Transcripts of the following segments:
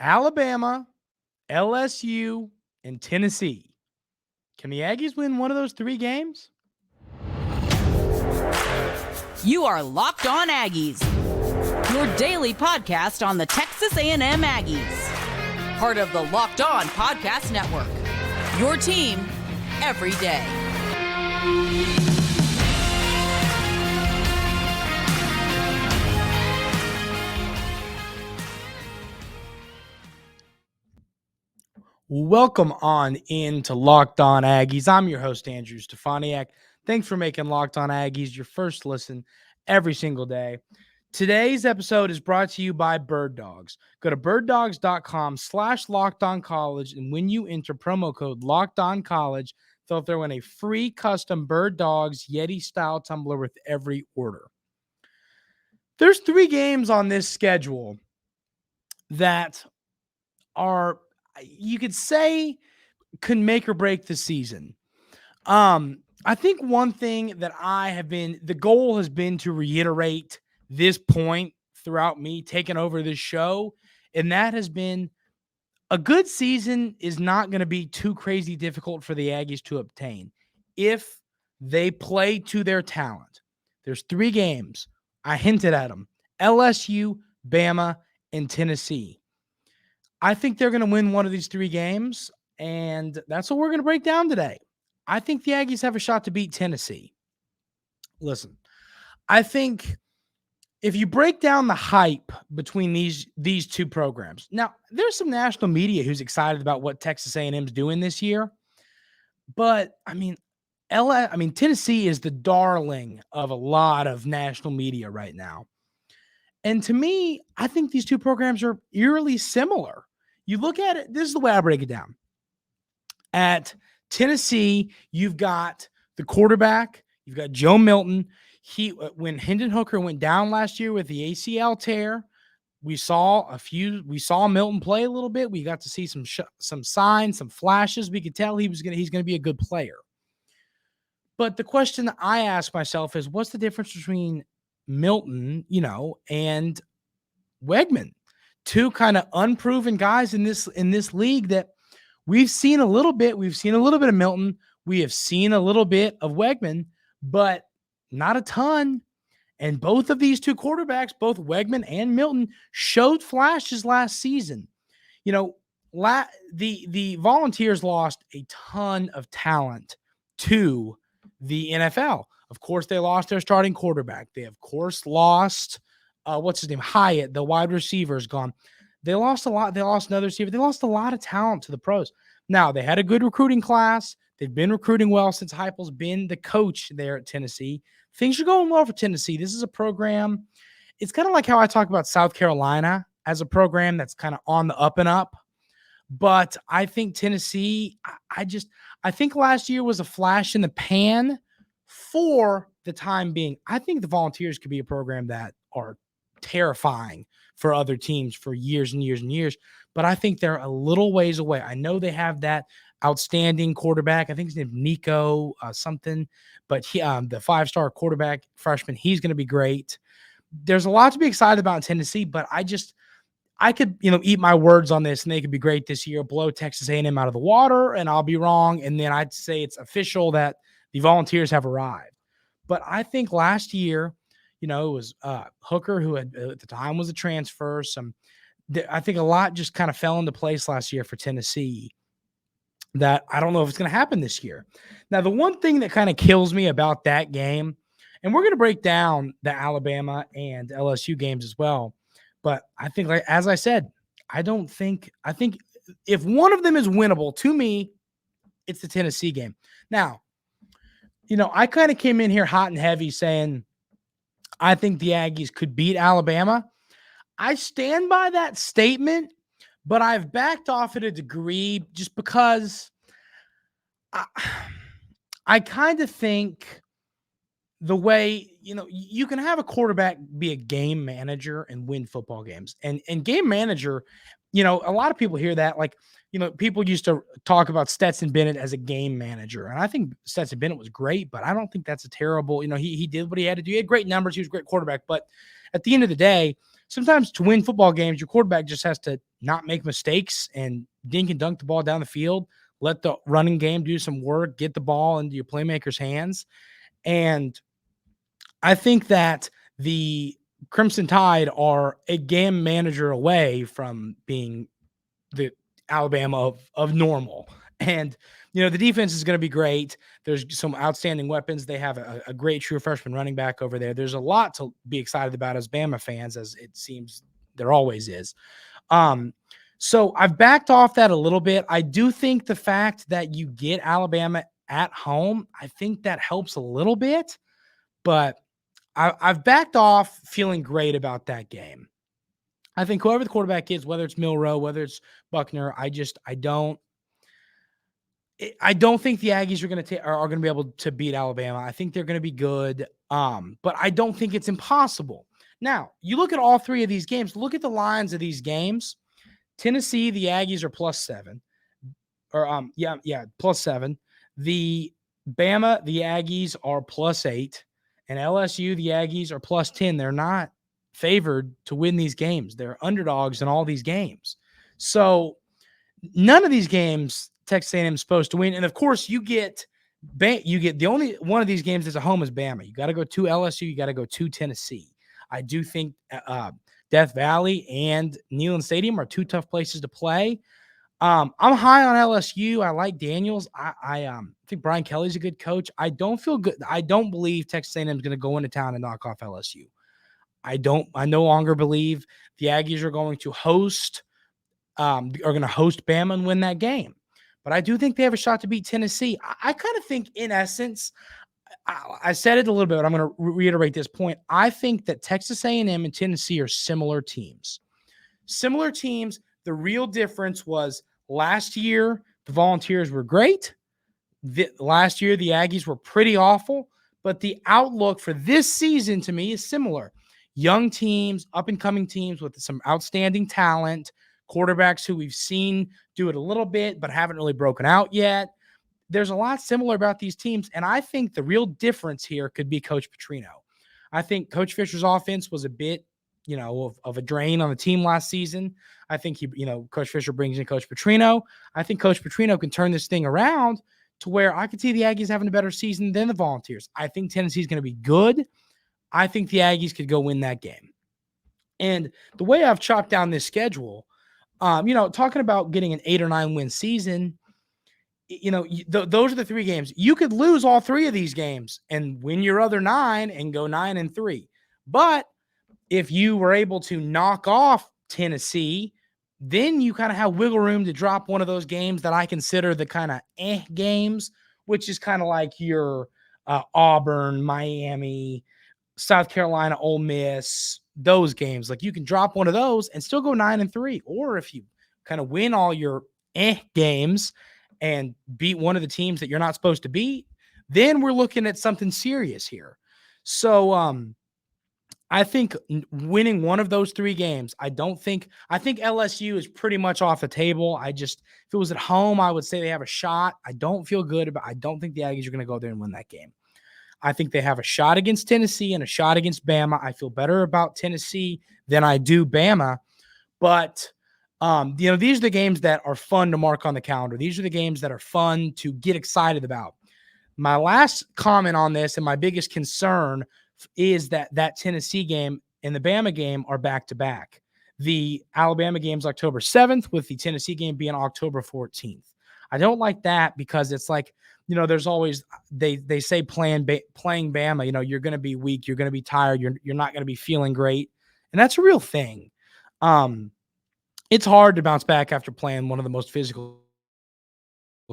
Alabama, LSU, and Tennessee. Can the Aggies win one of those three games? You are Locked On Aggies, your daily podcast on the Texas A&M Aggies. Part of the Locked On Podcast Network, your team every day. Welcome on into Locked On Aggies. I'm your host, Andrew Stefaniak. Thanks for making Locked On Aggies your first listen every single day. Today's episode is brought to you by Bird Dogs. Go to birddogs.com/LockedOnCollege, and when you enter promo code LockedOnCollege, they'll throw in a free custom Bird Dogs Yeti-style tumbler with every order. There's three games on this schedule that are, you could say, can make or break the season. I think one thing that the goal has been to reiterate this point throughout me taking over this show, and that has been a good season is not going to be too crazy difficult for the Aggies to obtain if they play to their talent. There's three games. I hinted at them: LSU, Bama, and Tennessee. I think they're going to win one of these three games, and that's what we're going to break down today. I think the Aggies have a shot to beat Tennessee. Listen, I think if you break down the hype between these two programs, now there's some national media who's excited about what Texas A&M's doing this year, but I mean, Tennessee is the darling of a lot of national media right now. And to me, I think these two programs are eerily similar. You look at it, this is the way I break it down. At Tennessee, you've got the quarterback, you've got Joe Milton. When Hendon Hooker went down last year with the ACL tear, we saw Milton play a little bit. We got to see some signs, some flashes. We could tell he's going to be a good player. But the question that I ask myself is, what's the difference between Milton, and Weigman? Two kind of unproven guys in this league that we've seen a little bit. We've seen a little bit of Milton. We have seen a little bit of Weigman, but not a ton. And both of these two quarterbacks, both Weigman and Milton, showed flashes last season. The Volunteers lost a ton of talent to the NFL. Of course, they lost their starting quarterback. They, of course, lost Hyatt, the wide receiver, is gone. They lost a lot. They lost another receiver. They lost a lot of talent to the pros. Now, they had a good recruiting class. They've been recruiting well since Heupel's been the coach there at Tennessee. Things are going well for Tennessee. This is a program. It's kind of like how I talk about South Carolina as a program that's kind of on the up and up. But I think Tennessee, I think last year was a flash in the pan for the time being. I think the Volunteers could be a program that are terrifying for other teams for years and years and years, but I think they're a little ways away. I know they have that outstanding quarterback. I think his name's Nico something, but he, the 5-star quarterback freshman, he's going to be great. There's a lot to be excited about in Tennessee, but I could, eat my words on this and they could be great this year, blow Texas A&M out of the water, and I'll be wrong. And then I'd say it's official that the Volunteers have arrived. But I think last year, it was Hooker, who at the time was a transfer. I think a lot just kind of fell into place last year for Tennessee that I don't know if it's going to happen this year. Now, the one thing that kind of kills me about that game, and we're going to break down the Alabama and LSU games as well, but I think, as I said, I think if one of them is winnable, to me, it's the Tennessee game. Now, I kind of came in here hot and heavy saying I think the Aggies could beat Alabama. I stand by that statement, but I've backed off at a degree just because I kind of think the way, you can have a quarterback be a game manager and win football games. And game manager, a lot of people hear that, people used to talk about Stetson Bennett as a game manager. And I think Stetson Bennett was great, but I don't think that's a terrible, he did what he had to do. He had great numbers. He was a great quarterback. But at the end of the day, sometimes to win football games, your quarterback just has to not make mistakes and dink and dunk the ball down the field, let the running game do some work, get the ball into your playmakers' hands. And I think that the Crimson Tide are a game manager away from being the Alabama of normal. And, the defense is going to be great. There's some outstanding weapons. They have a great true freshman running back over there. There's a lot to be excited about as Bama fans, as it seems there always is. So I've backed off that a little bit. I do think the fact that you get Alabama at home, I think that helps a little bit, but I've backed off feeling great about that game. I think whoever the quarterback is, whether it's Milroe, whether it's Buckner, I don't think the Aggies are going to be able to beat Alabama. I think they're going to be good, but I don't think it's impossible. Now, you look at all three of these games. Look at the lines of these games. Tennessee, the Aggies are +7, or +7. The Bama, the Aggies are +8, and LSU, the Aggies are +10. They're not favored to win these games. They're underdogs in all these games. So none of these games Texas A&M is supposed to win. And of course, you get the only one of these games that's at home is Bama. You got to go to LSU. You got to go to Tennessee. I do think Death Valley and Neyland Stadium are two tough places to play. I'm high on LSU. I like Daniels. I think Brian Kelly's a good coach. I don't feel good. I don't believe Texas A&M is going to go into town and knock off LSU. I no longer believe the Aggies are going to host Bama and win that game. But I do think they have a shot to beat Tennessee. I kind of think, in essence, I said it a little bit, but I'm going to reiterate this point. I think that Texas A&M and Tennessee are similar teams. The real difference was last year, the Volunteers were great. Last year, the Aggies were pretty awful. But the outlook for this season, to me, is similar. Young teams, up-and-coming teams with some outstanding talent, quarterbacks who we've seen do it a little bit but haven't really broken out yet. There's a lot similar about these teams, and I think the real difference here could be Coach Petrino. I think Coach Fisher's offense was a bit, of a drain on the team last season. I think Coach Fisher brings in Coach Petrino. I think Coach Petrino can turn this thing around to where I could see the Aggies having a better season than the Volunteers. I think Tennessee's going to be good. I think the Aggies could go win that game. And the way I've chopped down this schedule, talking about getting an 8 or 9 win season, those are the 3 games. You could lose all 3 of these games and win your other 9 and go 9-3. But if you were able to knock off Tennessee, then you kind of have wiggle room to drop one of those games that I consider the kind of games, which is kind of like your Auburn, Miami, South Carolina, Ole Miss, those games. Like, you can drop one of those and still go 9-3. Or if you kind of win all your games and beat one of the teams that you're not supposed to beat, then we're looking at something serious here. So I think winning one of those 3 games, I think LSU is pretty much off the table. If it was at home, I would say they have a shot. I don't think the Aggies are going to go there and win that game. I think they have a shot against Tennessee and a shot against Bama. I feel better about Tennessee than I do Bama. But, these are the games that are fun to mark on the calendar. These are the games that are fun to get excited about. My last comment on this and my biggest concern is that Tennessee game and the Bama game are back-to-back. The Alabama game's October 7th with the Tennessee game being October 14th. I don't like that because it's like, there's always, they say playing Bama, you're going to be weak, you're going to be tired, you're not going to be feeling great. And that's a real thing. It's hard to bounce back after playing one of the most physical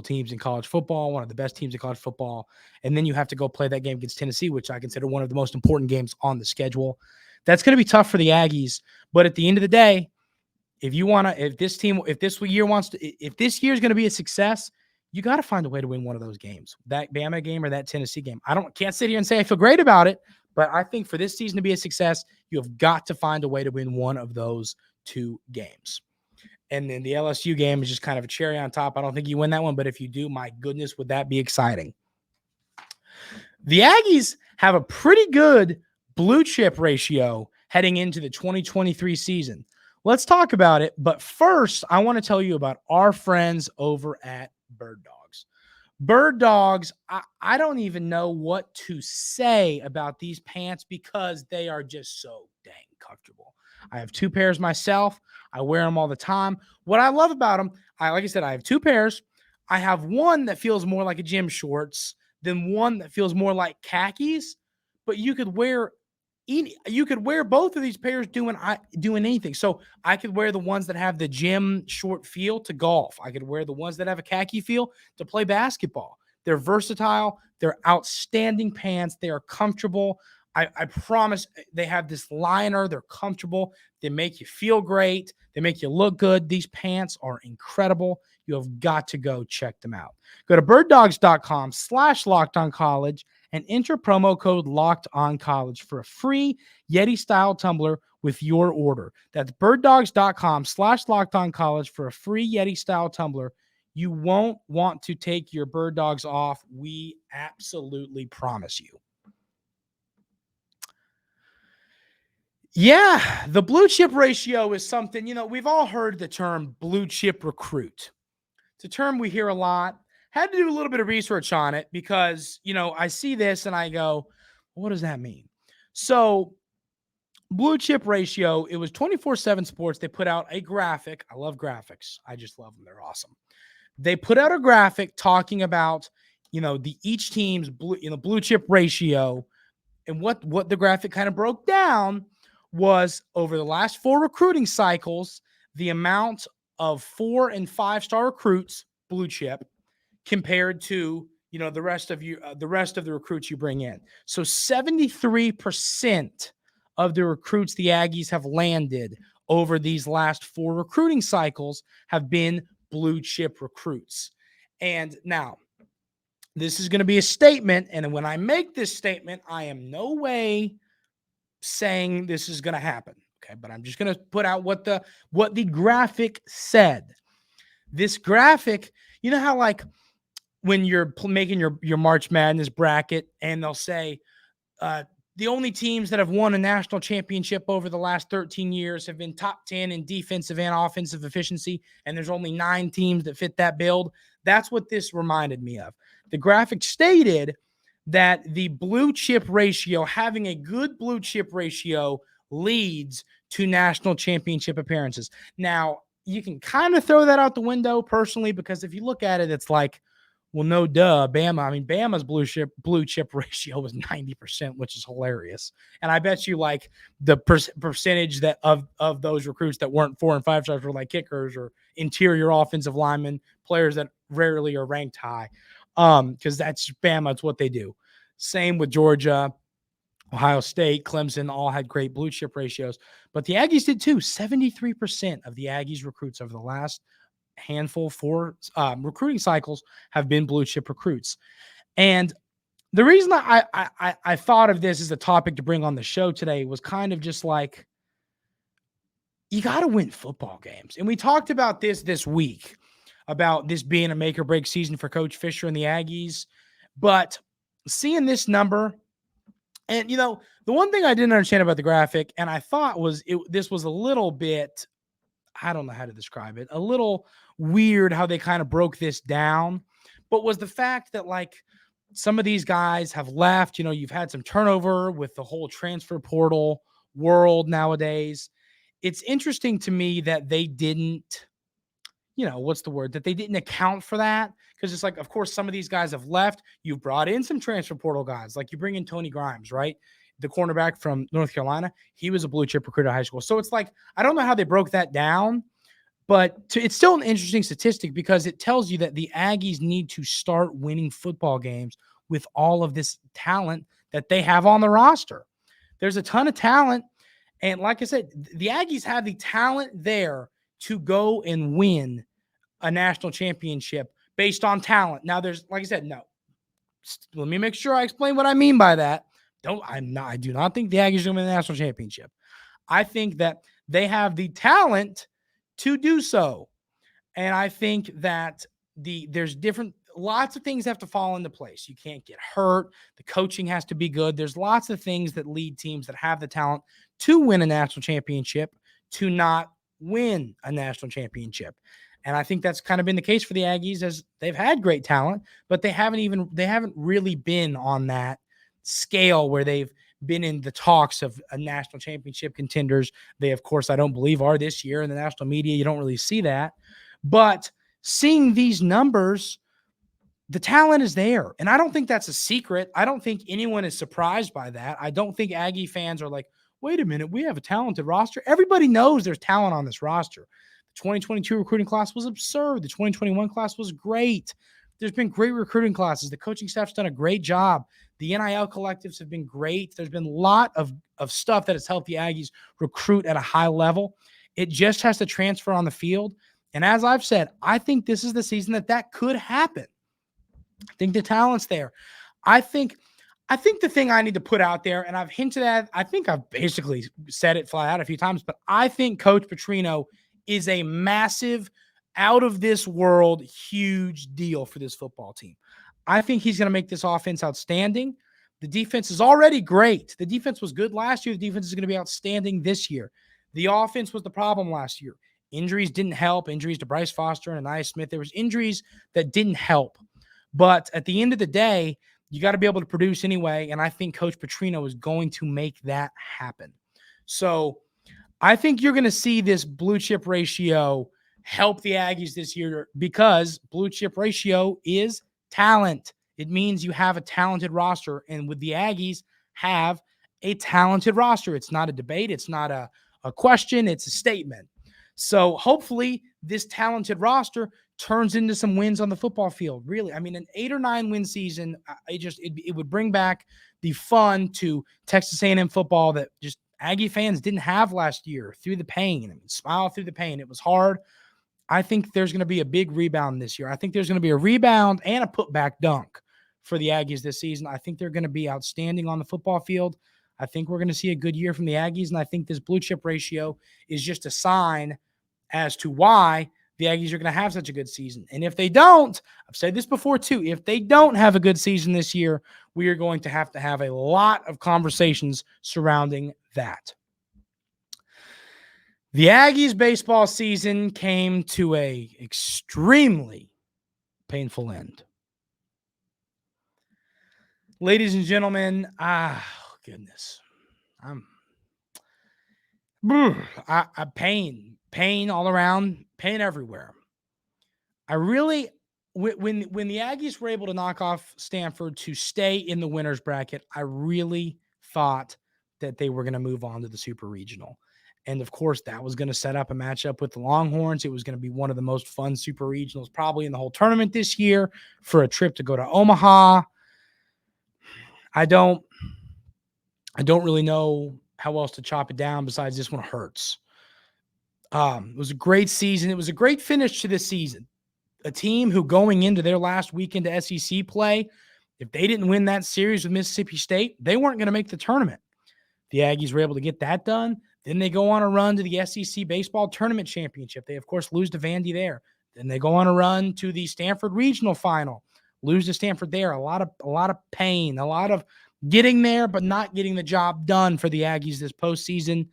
teams in college football, one of the best teams in college football. And then you have to go play that game against Tennessee, which I consider one of the most important games on the schedule. That's going to be tough for the Aggies. But at the end of the day, if this year is going to be a success, you got to find a way to win one of those games, that Bama game or that Tennessee game. Can't sit here and say I feel great about it, but I think for this season to be a success, you have got to find a way to win one of those 2 games. And then the LSU game is just kind of a cherry on top. I don't think you win that one, but if you do, my goodness, would that be exciting? The Aggies have a pretty good blue chip ratio heading into the 2023 season. Let's talk about it. But first, I want to tell you about our friends over at Bird Dogs. Bird Dogs, I don't even know what to say about these pants because they are just so dang comfortable. I have 2 pairs myself. I wear them all the time. What I love about them, like I said, I have 2 pairs. I have one that feels more like a gym shorts than one that feels more like khakis, but you could wear both of these pairs doing anything. So I could wear the ones that have the gym short feel to golf. I could wear the ones that have a khaki feel to play basketball. They're versatile. They're outstanding pants. They are comfortable. I promise they have this liner. They're comfortable. They make you feel great. They make you look good. These pants are incredible. You have got to go check them out. Go to birddogs.com/lockedoncollege and enter promo code LOCKEDONCollege for a free Yeti-style tumbler with your order. That's birddogs.com/lockedoncollege for a free Yeti-style tumbler. You won't want to take your Bird Dogs off. We absolutely promise you. Yeah, the blue chip ratio is something, we've all heard the term blue chip recruit. It's a term we hear a lot. Had to do a little bit of research on it because, I see this and I go, what does that mean? So blue chip ratio, it was 24/7 Sports. They put out a graphic. I love graphics. I just love them. They're awesome. They put out a graphic talking about, each team's blue chip ratio. And what the graphic kind of broke down was over the last 4 recruiting cycles, the amount of 4- and 5-star recruits, blue chip, compared to, the rest of the recruits you bring in. So 73% of the recruits the Aggies have landed over these last 4 recruiting cycles have been blue chip recruits. And now, this is going to be a statement, and when I make this statement, I am no way saying this is going to happen. Okay, but I'm just going to put out what the graphic said. This graphic, you know how like when you're making your March Madness bracket, and they'll say the only teams that have won a national championship over the last 13 years have been top 10 in defensive and offensive efficiency, and there's only 9 teams that fit that build. That's what this reminded me of. The graphic stated that the blue chip ratio, having a good blue chip ratio, leads to national championship appearances. Now, you can kind of throw that out the window personally, because if you look at it, it's like, well, no duh, Bama's blue chip ratio was 90%, which is hilarious. And I bet you like the percentage that of those recruits that weren't 4- and 5-stars were like kickers or interior offensive linemen, players that rarely are ranked high. Because that's Bama, it's what they do. Same with Georgia, Ohio State, Clemson, all had great blue chip ratios. But the Aggies did too. 73% of the Aggies recruits over the last handful 4 recruiting cycles have been blue chip recruits. And the reason I thought of this as a topic to bring on the show today was kind of just like, you got to win football games. And we talked about this week, about this being a make or break season for Coach Fisher and the Aggies. But seeing this number, and the one thing I didn't understand about the graphic, and I thought this was a little bit, I don't know how to describe it, a little weird how they kind of broke this down, but was the fact that like some of these guys have left. You've had some turnover with the whole transfer portal world nowadays. It's interesting to me that they didn't, that they didn't account for that, because it's like, of course, some of these guys have left. You've brought in some transfer portal guys, like you bring in Tony Grimes, right? The cornerback from North Carolina. He was a blue chip recruit at high school. So it's like, I don't know how they broke that down, but it's still an interesting statistic, because it tells you that the Aggies need to start winning football games with all of this talent that they have on the roster. There's a ton of talent. And like I said, the Aggies have the talent there to go and win a national championship based on talent. Now, there's, like I said, no. Let me make sure I explain what I mean by that. I do not think the Aggies are going to win the national championship. I think that they have the talent to do so. And I think that there's different lots of things have to fall into place. You can't get hurt. The coaching has to be good. There's lots of things that lead teams that have the talent to win a national championship to not win a national championship. And I think that's kind of been the case for the Aggies, as they've had great talent, but they haven't really been on that scale where they've been in the talks of a national championship contenders. They, of course, I don't believe are this year in the national media. You don't really see that, but seeing these numbers, the talent is there. And I don't think that's a secret. I don't think anyone is surprised by that. I don't think Aggie fans are like, wait a minute, we have a talented roster. Everybody knows there's talent on this roster. The 2022 recruiting class was absurd. The 2021 class was great. There's been great recruiting classes. The coaching staff's done a great job. The NIL collectives have been great. There's been a lot of stuff that has helped the Aggies recruit at a high level. It just has to transfer on the field. And as I've said, I think this is the season that could happen. I think the talent's there. I think the thing I need to put out there, and I've hinted at, I think I've basically said it flat out a few times, but I think Coach Petrino is a massive, out of this world, huge deal for this football team. I think he's going to make this offense outstanding. The defense is already great. The defense was good last year. The defense is going to be outstanding this year. The offense was the problem last year. Injuries didn't help. Injuries to Bryce Foster and Anaya Smith. There was injuries that didn't help. But at the end of the day, you got to be able to produce anyway, and I think Coach Petrino is going to make that happen. So I think you're going to see this blue chip ratio help the Aggies this year, because blue chip ratio is talent. It means you have a talented roster, and with the Aggies have a talented roster. It's not a debate. It's not a question. It's a statement. So hopefully this talented roster turns into some wins on the football field. Really, I mean, an 8 or 9 win season, it would bring back the fun to Texas A&M football that just Aggie fans didn't have last year through the pain. I mean, smile through the pain. It was hard. I think there's going to be a big rebound this year. I think there's going to be a rebound and a putback dunk for the Aggies this season. I think they're going to be outstanding on the football field. I think we're going to see a good year from the Aggies, and I think this blue chip ratio is just a sign as to why the Aggies are going to have such a good season. And if they don't, I've said this before too, if they don't have a good season this year, we are going to have a lot of conversations surrounding that. The Aggies baseball season came to a extremely painful end. Ladies and gentlemen, goodness. Pain all around, pain everywhere. I really, when the Aggies were able to knock off Stanford to stay in the winner's bracket, I really thought that they were going to move on to the Super Regional. And of course, that was going to set up a matchup with the Longhorns. It was going to be one of the most fun Super Regionals probably in the whole tournament this year, for a trip to go to Omaha. I don't really know how else to chop it down besides this one hurts. It was a great season. It was a great finish to this season. A team who, going into their last weekend to SEC play, if they didn't win that series with Mississippi State, they weren't going to make the tournament. The Aggies were able to get that done. Then they go on a run to the SEC Baseball Tournament Championship. They, of course, lose to Vandy there. Then they go on a run to the Stanford Regional Final, lose to Stanford there. A lot of pain, a lot of getting there but not getting the job done for the Aggies this postseason.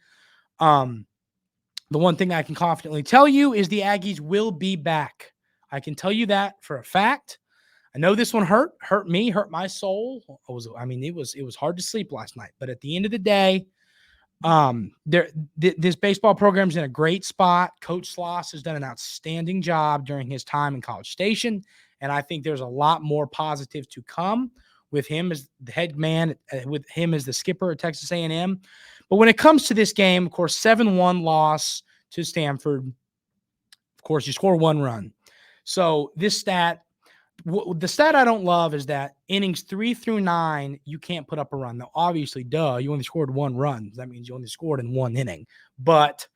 The one thing I can confidently tell you is the Aggies will be back. I can tell you that for a fact. I know this one hurt me, hurt my soul. It was hard to sleep last night. But at the end of the day, this baseball program's in a great spot. Coach Sloss has done an outstanding job during his time in College Station, and I think there's a lot more positive to come with him as the head man, with him as the skipper at Texas A&M. But when it comes to this game, of course, 7-1 loss to Stanford. Of course, you score 1 run. So this stat, the stat I don't love is that innings 3 through 9, you can't put up a run. Now, obviously, you only scored 1 run. That means you only scored in 1 inning. But,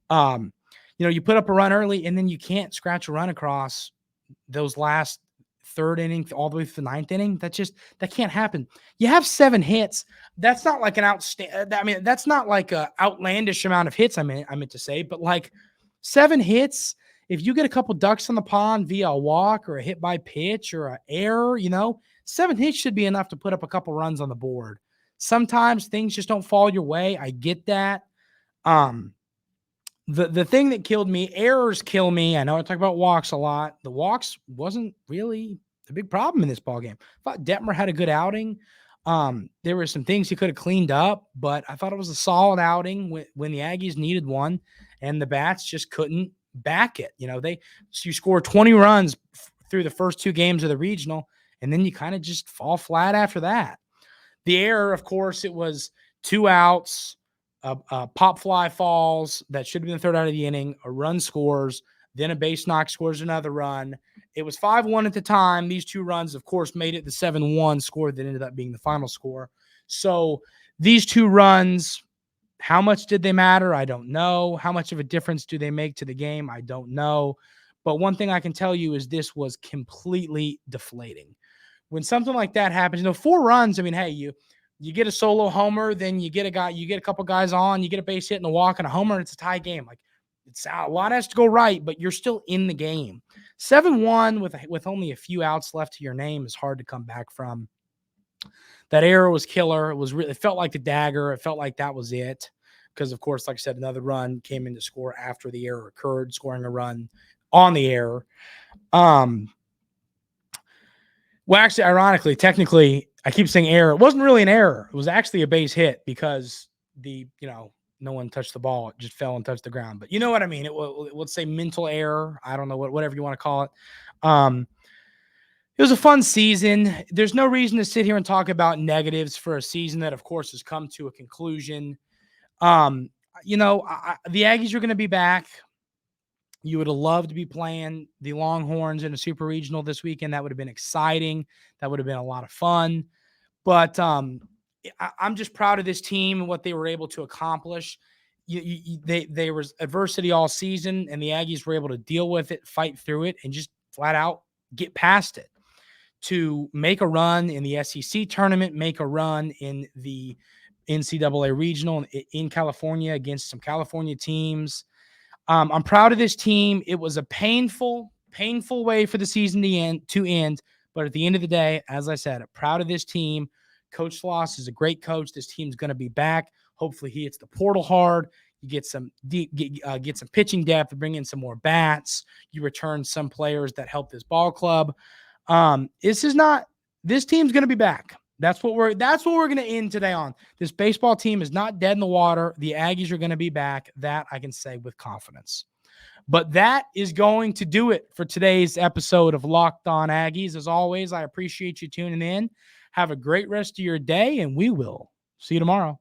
you put up a run early, and then you can't scratch a run across those last 3rd inning all the way through the 9th inning. That can't happen. You have 7 hits. That's not like that's not like a outlandish amount of hits. I meant to say, but like 7 hits if you get a couple ducks on the pond via a walk or a hit by pitch or an error, 7 hits should be enough to put up a couple runs on the board. Sometimes things just don't fall your way. I get that. The thing that killed me, errors kill me. I know I talk about walks a lot. The walks wasn't really a big problem in this ballgame. I thought Detmer had a good outing. There were some things he could have cleaned up, but I thought it was a solid outing when the Aggies needed one, and the bats just couldn't back it. You score 20 runs through the first 2 games of the regional, and then you kind of just fall flat after that. The error, of course, it was 2 outs. Pop fly falls that should have been the 3rd out of the inning, a run scores, then a base knock scores another run. It was 5-1 at the time. These 2 runs, of course, made it the 7-1 score that ended up being the final score. So these 2 runs, how much did they matter? I don't know. How much of a difference do they make to the game? I don't know. But one thing I can tell you is this was completely deflating. When something like that happens, 4 runs, I mean, hey, you get a solo homer, then you get a couple guys on, you get a base hit and a walk and a homer, and it's a tie game. Like, it's a lot has to go right, but you're still in the game. 7-1 with only a few outs left to your name is hard to come back from. That error was killer. It felt like the dagger. It felt like that was it. Because, of course, like I said, another run came in to score after the error occurred, scoring a run on the error. Well, actually, ironically, technically, I keep saying error. It wasn't really an error. It was actually a base hit because no one touched the ball. It just fell and touched the ground. But you know what I mean? Let's say mental error. I don't know, whatever you want to call it. It was a fun season. There's no reason to sit here and talk about negatives for a season that, of course, has come to a conclusion. The Aggies are going to be back. You would have loved to be playing the Longhorns in a super regional this weekend. That would have been exciting. That would have been a lot of fun. But I'm just proud of this team and what they were able to accomplish. There was adversity all season, and the Aggies were able to deal with it, fight through it, and just flat out get past it. To make a run in the SEC tournament, make a run in the NCAA regional in California against some California teams. I'm proud of this team. It was a painful way for the season to end. But at the end of the day, as I said, I'm proud of this team. Coach Sloss is a great coach. This team's going to be back. Hopefully he hits the portal hard. You get some get some pitching depth, bring in some more bats. You return some players that help this ball club. This team's going to be back. That's what we're going to end today on. This baseball team is not dead in the water. The Aggies are going to be back. That I can say with confidence. But that is going to do it for today's episode of Locked On Aggies. As always, I appreciate you tuning in. Have a great rest of your day, and we will see you tomorrow.